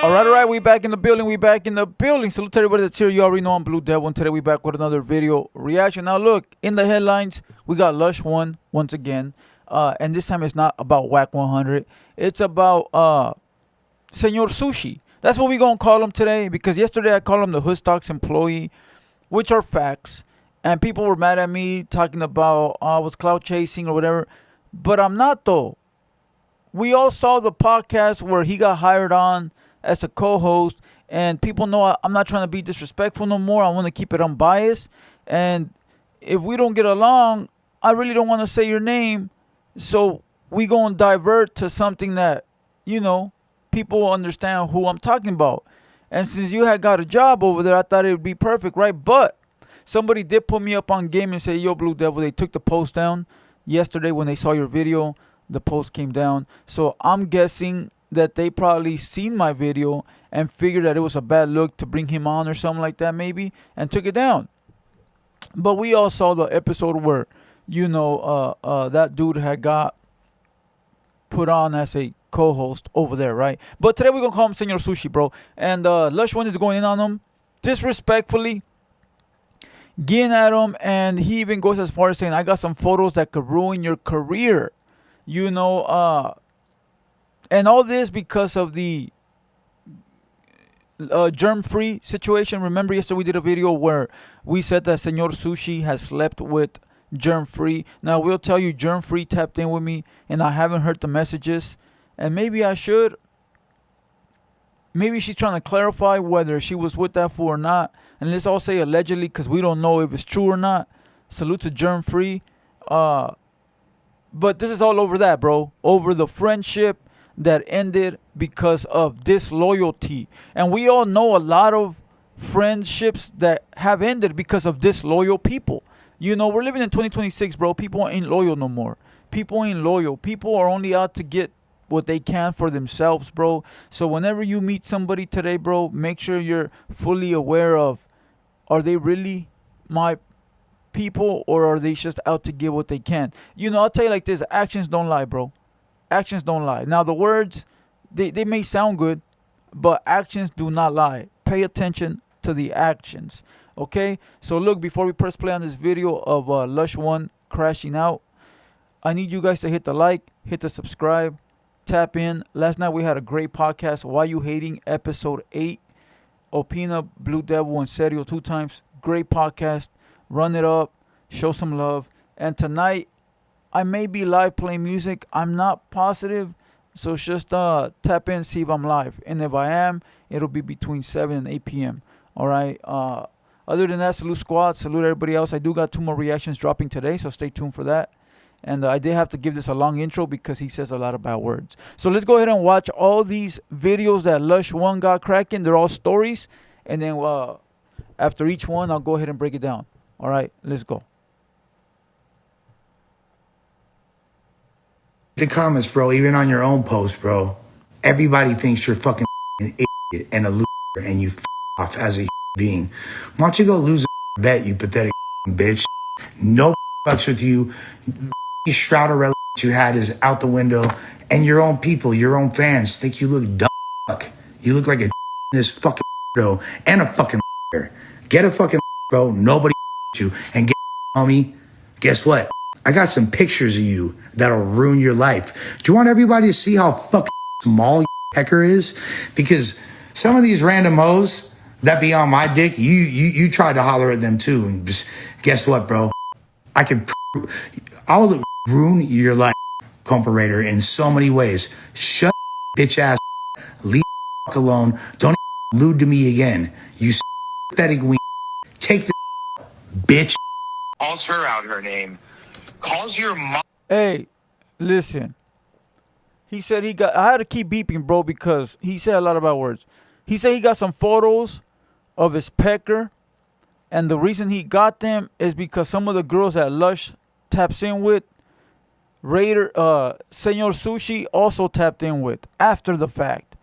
All right, we back in the building. Salute to everybody that's here. You already know I'm Blue Devil, and today we back with another video reaction. Now, look, in the headlines, we got Lush One once again. And this time it's not about Whack 100. It's about Senor Sushi. That's what we going to call him today, because yesterday I called him the Hood Stocks employee, which are facts. And people were mad at me talking about I was clout chasing or whatever. But I'm not, though. We all saw the podcast where he got hired on as a co-host, and people know I'm not trying to be disrespectful no more. I want to keep it unbiased, and if we don't get along, I really don't want to say your name, so we gonna divert to something that, people will understand who I'm talking about. And since you had got a job over there, I thought it would be perfect, right? But somebody did put me up on game and say, yo, Blue Devil, they took the post down yesterday when they saw your video. The post came down, so I'm guessing that they probably seen my video and figured that it was a bad look to bring him on or something like that, maybe, and took it down. But we all saw the episode where, that dude had got put on as a co-host over there, right? But today we're gonna call him Senor Sushi, bro. And Lush One is going in on him disrespectfully, getting at him, and he even goes as far as saying, I got some photos that could ruin your career. And all this because of the germ-free situation. Remember yesterday we did a video where we said that Senor Sushi has slept with germ-free. Now, we'll tell you, germ-free tapped in with me, and I haven't heard the messages. And maybe I should. Maybe she's trying to clarify whether she was with that fool or not. And let's all say allegedly, because we don't know if it's true or not. Salute to germ-free. But this is all over that, bro. Over the friendship that ended because of disloyalty. And we all know a lot of friendships that have ended because of disloyal people. We're living in 2026, bro. People ain't loyal no more. People ain't loyal. People are only out to get what they can for themselves, bro. So whenever you meet somebody today, bro, make sure you're fully aware of, are they really my people, or are they just out to get what they can? I'll tell you like this, actions don't lie, bro. Actions don't lie. Now, the words, they may sound good, but actions do not lie. Pay attention to the actions, okay? So, look, before we press play on this video of Lush One crashing out, I need you guys to hit the like, hit the subscribe, tap in. Last night we had a great podcast, Why You Hating, episode 8. Opina, Blue Devil, and Serio 2 times. Great podcast. Run it up. Show some love. And tonight, I may be live playing music. I'm not positive. So just tap in, see if I'm live. And if I am, it'll be between 7 and 8 p.m. All right. Other than that, salute squad. Salute everybody else. I do got 2 more reactions dropping today, so stay tuned for that. And I did have to give this a long intro because he says a lot of bad words. So let's go ahead and watch all these videos that Lush One got cracking. They're all stories. And then after each one, I'll go ahead and break it down. All right, let's go. The comments, bro, even on your own post, bro, everybody thinks you're fucking an idiot and a loser, and you off as a being. Why don't you go lose a bet, you pathetic bitch? No fucks with you. Shroud of religion you had is out the window, and your own people, your own fans think you look dumb. You look like a this fucking and a fucking get a fucking bro. Nobody you, and get homie. Guess what? I got some pictures of you that'll ruin your life. Do you want everybody to see how fucking small your pecker is? Because some of these random hoes that be on my dick, you tried to holler at them too, and just guess what, bro? I'll ruin your life, Compa Raider, in so many ways. Shut bitch ass, leave alone. Don't allude to me again. You pathetic ween. Take the bitch. Calls her out her name. Calls your mom. Hey, listen. He said I had to keep beeping, bro, because he said a lot of bad words. He said he got some photos of his pecker, and the reason he got them is because some of the girls that Lush taps in with, Raider, Senor Sushi also tapped in with after the fact.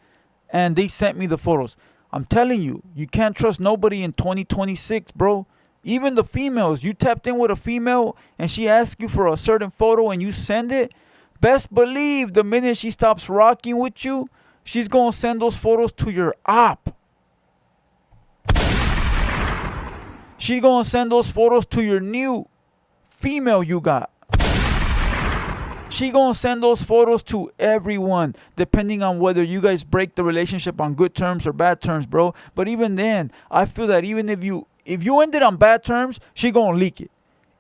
And they sent me the photos. I'm telling you, you can't trust nobody in 2026, bro. Even the females, you tapped in with a female and she asks you for a certain photo and you send it, best believe the minute she stops rocking with you, She's gonna send those photos to your op. She gonna send those photos to your new female you got. She gonna send those photos to everyone, depending on whether you guys break the relationship on good terms or bad terms, bro. But even then, I feel that even if you ended on bad terms, she gonna leak it.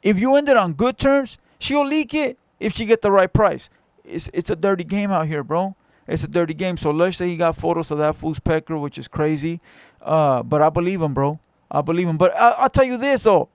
If you ended on good terms, she'll leak it if she get the right price. It's a dirty game out here, bro. It's a dirty game. So Lush say he got photos of that fool's pecker, which is crazy. But I believe him, bro. I believe him. But I'll tell you this, though.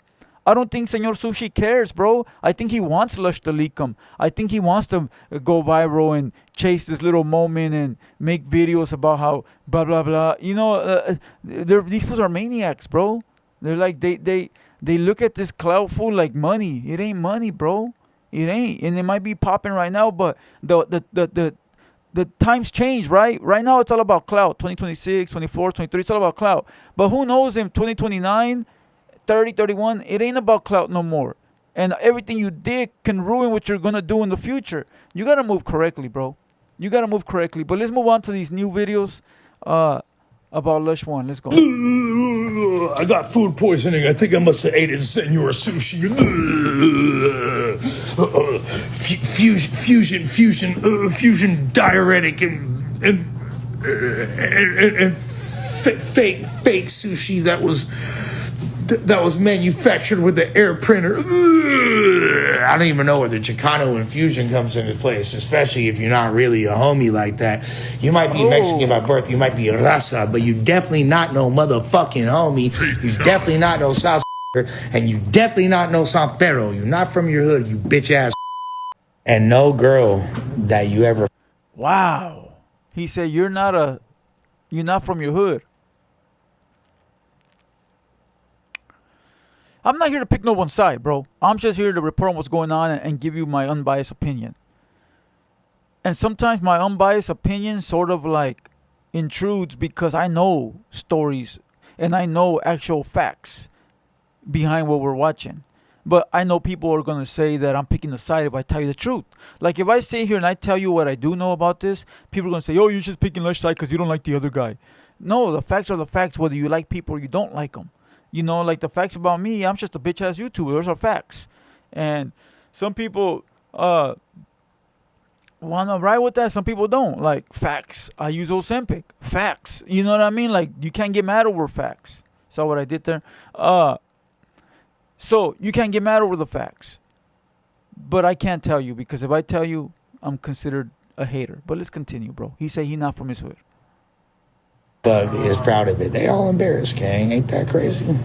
I don't think Senor Sushi cares, bro. I think he wants Lush to leak him. I think he wants to go viral and chase this little moment and make videos about how blah, blah, blah. You know, these fools are maniacs, bro. They're like, they look at this clout fool like money. It ain't money, bro. It ain't. And it might be popping right now, but the times change, right? Right now, it's all about clout. 2026, 24, 23, it's all about clout. But who knows in 2029... 30, 31, it ain't about clout no more. And everything you did can ruin what you're going to do in the future. You got to move correctly, bro. You got to move correctly. But let's move on to these new videos about Lush One. Let's go. I got food poisoning. I think I must have ate Senor Sushi. Fusion diuretic and fake sushi that was manufactured with the air printer. I don't even know where the Chicano infusion comes into place, especially if you're not really a homie like that. You might be Mexican by birth, you might be a raza, but you definitely not no motherfucking homie. You definitely not no Southsider, and you definitely not no Sanfero. You're not from your hood, you bitch ass. And no girl that you ever... Wow. He said you're not from your hood. I'm not here to pick no one side, bro. I'm just here to report on what's going on and give you my unbiased opinion. And sometimes my unbiased opinion sort of like intrudes because I know stories and I know actual facts behind what we're watching. But I know people are going to say that I'm picking a side if I tell you the truth. Like if I sit here and I tell you what I do know about this, people are going to say, oh, you're just picking Lush side because you don't like the other guy. No, the facts are the facts whether you like people or you don't like them. You know, like the facts about me, I'm just a bitch-ass YouTuber. Those are facts. And some people want to ride with that. Some people don't. Like, facts. I use Ozempic. Facts. You know what I mean? Like, you can't get mad over facts. Saw what I did there? So, you can't get mad over the facts. But I can't tell you because if I tell you, I'm considered a hater. But let's continue, bro. He said he's not from his hood. Thug is proud of it. They all embarrassed, gang. Ain't that crazy?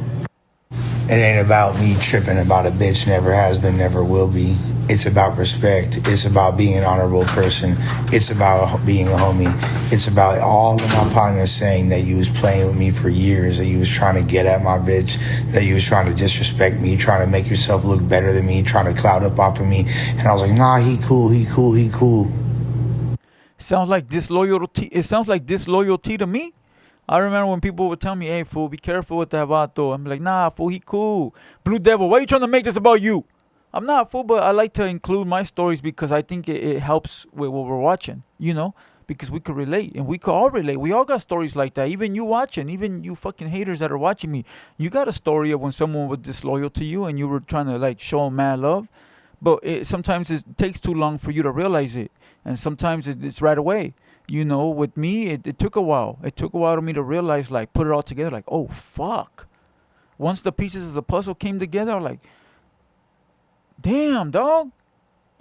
It ain't about me tripping about a bitch. Never has been, never will be. It's about respect. It's about being an honorable person. It's about being a homie. It's about all of my partners saying that you was playing with me for years, that you was trying to get at my bitch, that you was trying to disrespect me, trying to make yourself look better than me, trying to cloud up off of me. And I was like, nah, he cool, he cool, he cool. Sounds like disloyalty. It sounds like disloyalty to me. I remember when people would tell me, hey, fool, be careful with that vato. I'm like, nah, fool, he cool. Blue Devil, why are you trying to make this about you? I'm not, fool, but I like to include my stories because I think it helps with what we're watching, you know, because we could relate and we could all relate. We all got stories like that. Even you watching, even you fucking haters that are watching me, you got a story of when someone was disloyal to you and you were trying to, like, show them mad love. But sometimes it takes too long for you to realize it. And sometimes it's right away. You know, with me, it took a while. It took a while for me to realize, like, put it all together. Like, oh, fuck. Once the pieces of the puzzle came together, I'm like, damn, dog.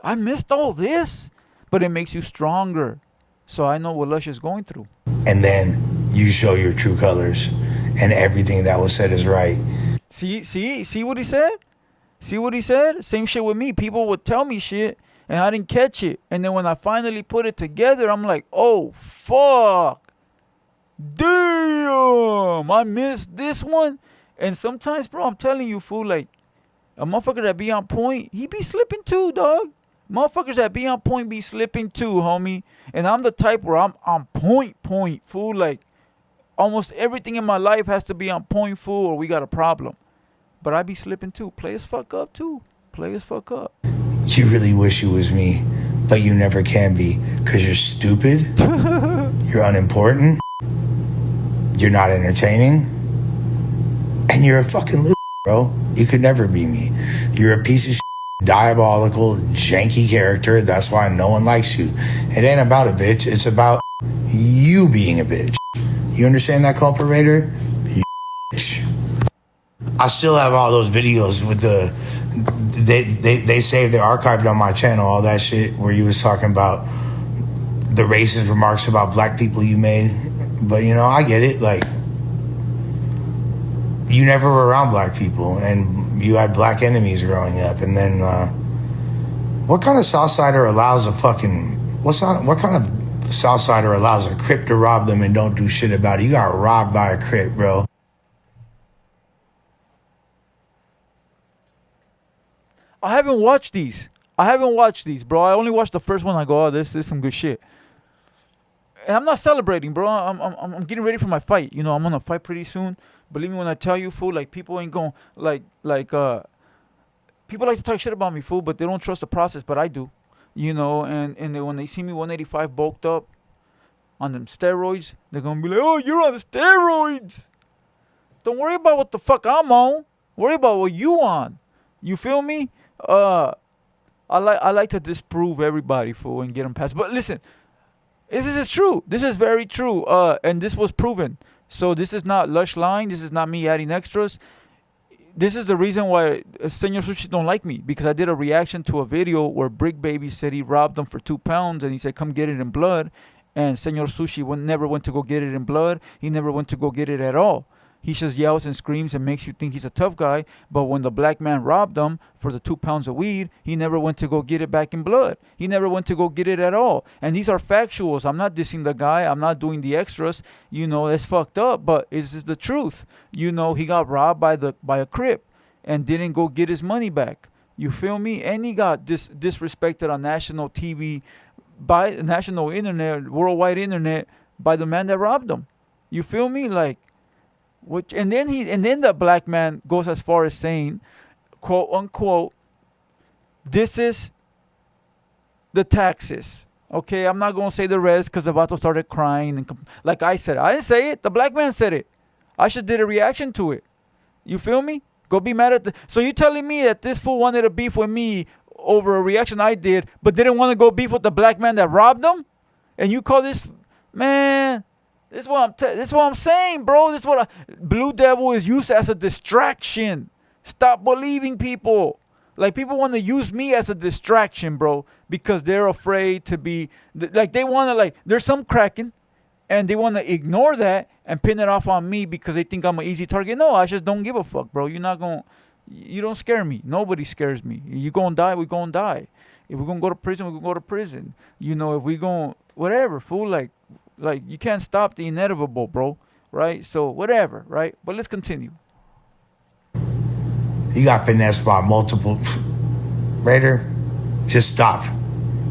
I missed all this. But it makes you stronger. So I know what Lush is going through. And then you show your true colors. And everything that was said is right. See what he said? See what he said? Same shit with me. People would tell me shit. And I didn't catch it. And then when I finally put it together, I'm like, oh, fuck. Damn. I missed this one. And sometimes, bro, I'm telling you, fool, like, a motherfucker that be on point, he be slipping too, dog. Motherfuckers that be on point be slipping too, homie. And I'm the type where I'm on point, fool. Like, almost everything in my life has to be on point, fool, or we got a problem. But I be slipping too. Play as fuck up, too. Play as fuck up. You really wish you was me, but you never can be, because you're stupid, you're You're unimportant. You're not entertaining. And you're a fucking loser, bro. You could never be me. You're a piece of shit, diabolical, janky character. That's why no one likes you. It ain't about a bitch. It's about you being a bitch. You understand that, Compa Raider? You bitch. I still have all those videos with the... They saved, they're archived on my channel, all that shit where you was talking about the racist remarks about black people you made. But, you know, I get it. Like, you never were around black people, and you had black enemies growing up. And then, what kind of Southsider allows a fucking... What kind of Southsider allows a Crip to rob them and don't do shit about it? You got robbed by a Crip, bro. I haven't watched these. Bro. I only watched the first one. I go, oh, this is some good shit. And I'm not celebrating, bro. I'm getting ready for my fight. You know, I'm gonna fight pretty soon. Believe me when I tell you, fool. Like, people ain't gonna people like to talk shit about me, fool, but they don't trust the process. But I do. You know, and when they see me 185 bulked up on them steroids, they're gonna be like, oh, you're on the steroids. Don't worry about what the fuck I'm on. Worry about what you on. You feel me? I like to disprove everybody, fool, and get them past. But listen, this is true. This is very true. And this was proven. So this is not Lush line. This is not me adding extras. This is the reason why Senor Sushi don't like me, because I did a reaction to a video where Brick Baby said he robbed them for 2 pounds, and he said, come get it in blood. And Senor Sushi never went to go get it in blood. He never went to go get it at all. He just yells and screams and makes you think he's a tough guy. But when the black man robbed him for the 2 pounds of weed, he never went to go get it back in blood. He never went to go get it at all. And these are factuals. I'm not dissing the guy. I'm not doing the extras. You know, it's fucked up, but it's just the truth. You know, he got robbed by a Crip and didn't go get his money back. You feel me? And he got disrespected on national TV, by national internet, worldwide internet, by the man that robbed him. You feel me? Like, and then the black man goes as far as saying, quote unquote, this is the taxes. Okay, I'm not gonna say the rest because the vato started crying and like I said, I didn't say it. The black man said it. I just did a reaction to it. You feel me? Go be mad at so you telling me that this fool wanted to beef with me over a reaction I did, but didn't want to go beef with the black man that robbed him? And you call this, man? This is what I'm saying, bro. This is what Blue Devil is used as a distraction. Stop believing people. Like, people want to use me as a distraction, bro, because they're afraid to be like, they want to, like, there's some cracking, and they want to ignore that and pin it off on me because they think I'm an easy target. No, I just don't give a fuck, bro. You don't scare me. Nobody scares me. You gonna die, we gonna die. If we're gonna go to prison, we're gonna go to prison. You know, if we gonna whatever, fool. Like, you can't stop the inevitable, bro. Right? So, whatever, right? But let's continue. You got finessed by multiple... Raider, just stop.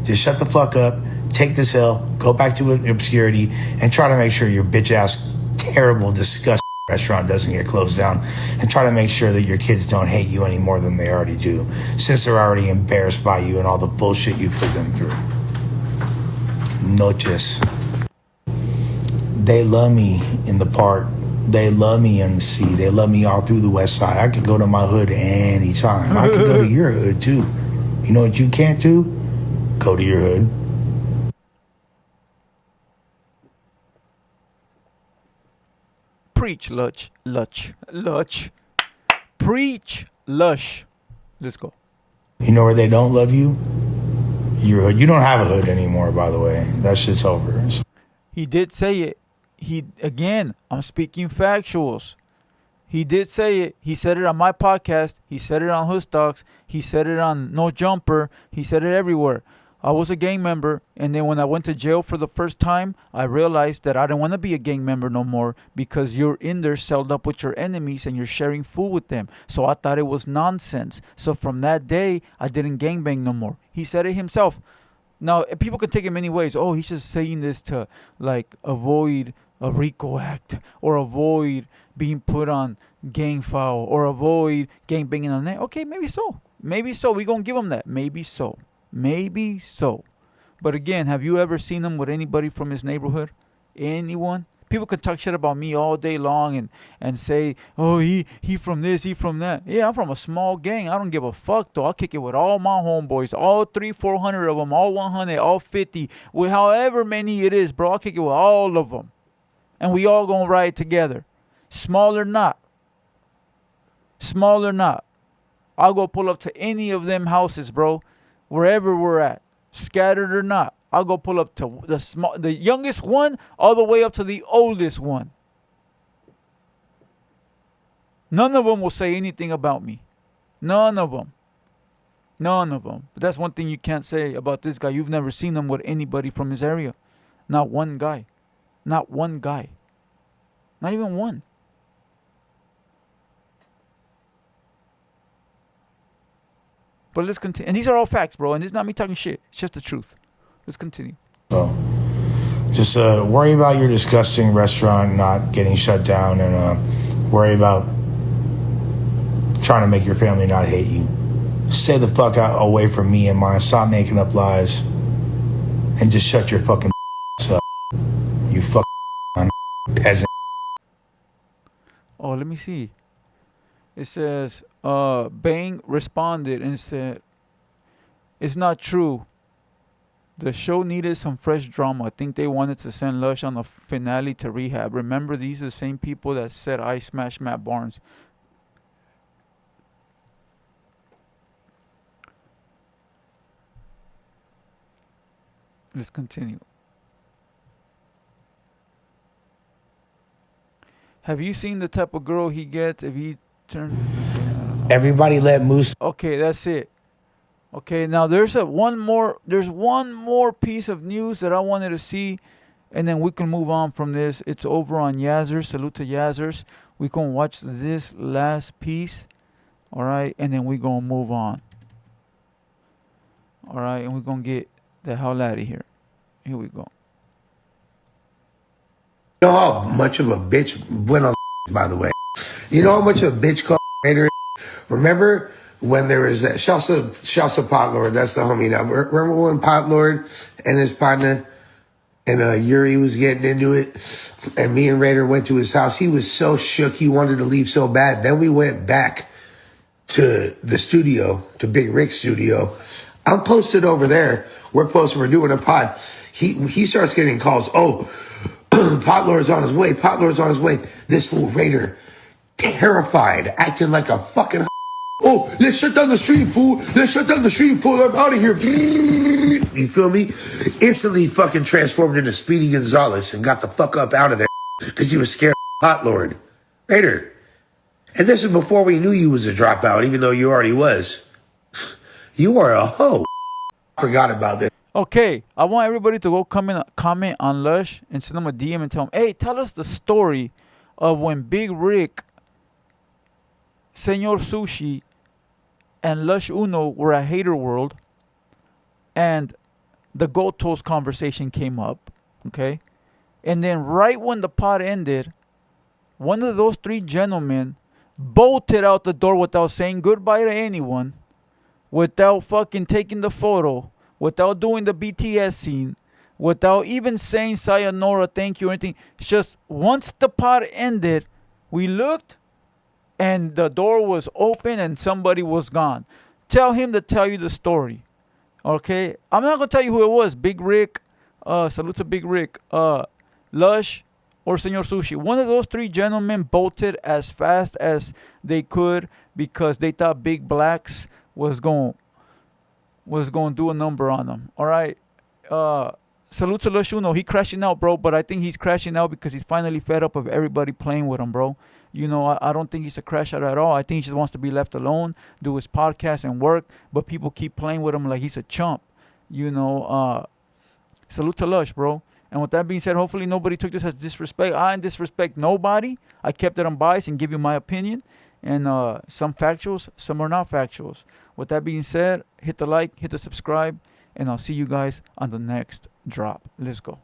Just shut the fuck up. Take this L. Go back to obscurity. And try to make sure your bitch-ass, terrible, disgusting restaurant doesn't get closed down. And try to make sure that your kids don't hate you any more than they already do. Since they're already embarrassed by you and all the bullshit you put them through. Noches. They love me in the park. They love me in the sea. They love me all through the west side. I could go to my hood anytime. I could go to your hood too. You know what you can't do? Go to your hood. Preach, Lush. Preach, Lush. Let's go. You know where they don't love you? Your hood. You don't have a hood anymore, by the way. That shit's over. He did say it. Again, I'm speaking factuals. He did say it. He said it on my podcast. He said it on Hood Stocks. He said it on No Jumper. He said it everywhere. I was a gang member, and then when I went to jail for the first time, I realized that I didn't want to be a gang member no more because you're in there celled up with your enemies and you're sharing food with them. So I thought it was nonsense. So from that day, I didn't gangbang no more. He said it himself. Now, people can take it many ways. Oh, he's just saying this to, like, avoid a RICO act or avoid being put on gang foul or avoid gang banging on that. Okay, maybe so. Maybe so. We're going to give him that. Maybe so. Maybe so. But again, have you ever seen him with anybody from his neighborhood? anyone. People can talk shit about me all day long and say, oh, he from this, he from that. Yeah, I'm from a small gang. I don't give a fuck, though. I'll kick it with all my homeboys, all 400 of them, all 100, all 50, with however many it is, bro. I'll kick it with all of them. And we all gonna ride together. Small or not. Small or not. I'll go pull up to any of them houses, bro. Wherever we're at. Scattered or not. I'll go pull up to the youngest one all the way up to the oldest one. None of them will say anything about me. None of them. None of them. But that's one thing you can't say about this guy. You've never seen him with anybody from his area. Not one guy. Not one guy. Not even one. But let's continue. And these are all facts, bro. And this is not me talking shit. It's just the truth. Let's continue. So, just worry about your disgusting restaurant not getting shut down, and worry about trying to make your family not hate you. Stay the fuck out away from me and mine. Stop making up lies, and just shut your fucking up. You fucking peasant. Oh, let me see. It says, Bang responded and said, it's not true. The show needed some fresh drama. I think they wanted to send Lush on the finale to rehab. Remember, these are the same people that said I smashed Matt Barnes. Let's continue. Have you seen the type of girl he gets if he turns? Everybody let Moose. Okay, that's it. Okay, now there's one more piece of news that I wanted to see, and then we can move on from this. It's over on Yazzers. Salute to Yazzers. We can watch this last piece, all right, and then we gonna move on. All right, and we're gonna get the hell out of here. Here we go. You know how much of a bitch, bueno, by the way. You know how much of a bitch Compa Raider is? Remember when there was that, shouts to Pot Lord, that's the homie now. Remember when Pot Lord and his partner and Yuri was getting into it, and me and Raider went to his house? He was so shook, he wanted to leave so bad. Then we went back to the studio, to Big Rick's studio. I'm posted over there. We're posted, we're doing a pod. He starts getting calls. Oh, Pot Lord's on his way. Pot Lord's on his way. This fool Raider, terrified, acting like a fucking. Oh, let's shut down the street, fool. Let's shut down the street, fool. I'm out of here. You feel me? Instantly fucking transformed into Speedy Gonzalez and got the fuck up out of there because he was scared of Pot Lord. Raider. And this is before we knew you was a dropout, even though you already was. You are a hoe. Forgot about this. Okay, I want everybody to go comment on Lush and send him a DM and tell him, hey, tell us the story of when Big Rick, Senor Sushi, and Lush Uno were at Hater World, and the Gold Toast conversation came up, okay? And then right when the pod ended, one of those three gentlemen bolted out the door without saying goodbye to anyone, without fucking taking the photo, without doing the BTS scene, without even saying sayonara, thank you, or anything. It's just once the pod ended, we looked and the door was open and somebody was gone. Tell him to tell you the story. Okay? I'm not going to tell you who it was. Big Rick, salute to Big Rick, Lush, or Senor Sushi. One of those three gentlemen bolted as fast as they could because they thought Big Blacks was going to do a number on them. All right. Salute to Lush Uno. He crashing out, bro. But I think he's crashing out because he's finally fed up of everybody playing with him, bro. You know, I don't think he's a crash out at all. I think he just wants to be left alone, do his podcast and work. But people keep playing with him like he's a chump. You know, salute to Lush, bro. And with that being said, hopefully nobody took this as disrespect. I didn't disrespect nobody. I kept it unbiased and give you my opinion. And some factuals, some are not factuals. With that being said, hit the like, hit the subscribe, and I'll see you guys on the next drop. Let's go.